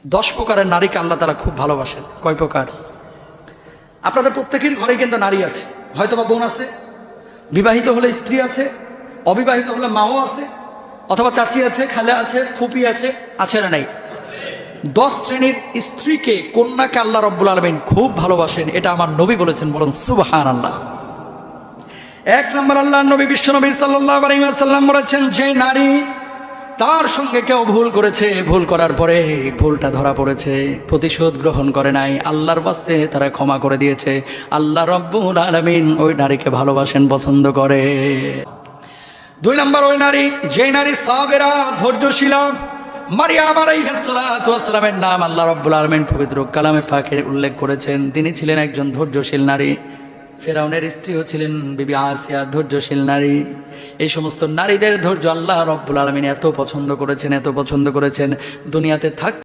10 প্রকারের নারীকে আল্লাহ তাআলা খুব ভালোবাসেন। কয় প্রকার? আপনাদের প্রত্যেকের ঘরে কিন্তু নারী আছে, হয়তোবা বোন আছে, বিবাহিত হলে স্ত্রী আছে, অবিবাহিত হলে মাও আছে, অথবা চাচি আছে, খালা আছে, ফুপি আছে না নাই? 10 শ্রেণীর স্ত্রীকে, কন্যাকে আল্লাহ রাব্বুল আলামিন খুব ভালোবাসেন। এটা আমার নবী বলেছেন, বলুন সুবহানাল্লাহ। 1 নম্বর আল্লাহর নবী বিশ্বনবী সাল্লাল্লাহু আলাইহি ওয়াসাল্লাম বলেছেন, যে নারী তার সঙ্গে কেউ ভুল করেছে, ভুল করার পরে ভুলটা ধরা পড়েছে, প্রতিশোধ গ্রহণ করে নাই, আল্লাহর বাস্তে তারা ক্ষমা করে দিয়েছে, আল্লাহ রাব্বুল আলামিন ওই নারীকে ভালোবাসেন, পছন্দ করে। 2 নম্বর ওই নারী, যে নারী সাবেরা, ধৈর্যশীলা। মারিয়াম আলাইহিস সালাতু ওয়াস সালামের নাম আল্লাহ রাব্বুল আলামিন পবিত্র কালামে পাকে উল্লেখ করেছেন। তিনি ছিলেন একজন ধৈর্যশীল নারী। ফেরাউনের স্ত্রীও ছিলেন বিবি আসিয়া, ধৈর্যশীল নারী। এই সমস্ত নারীদের ধৈর্য আল্লাহ রাব্বুল আলামিন এত পছন্দ করেছেন, এত পছন্দ করেছেন, দুনিয়াতে থাক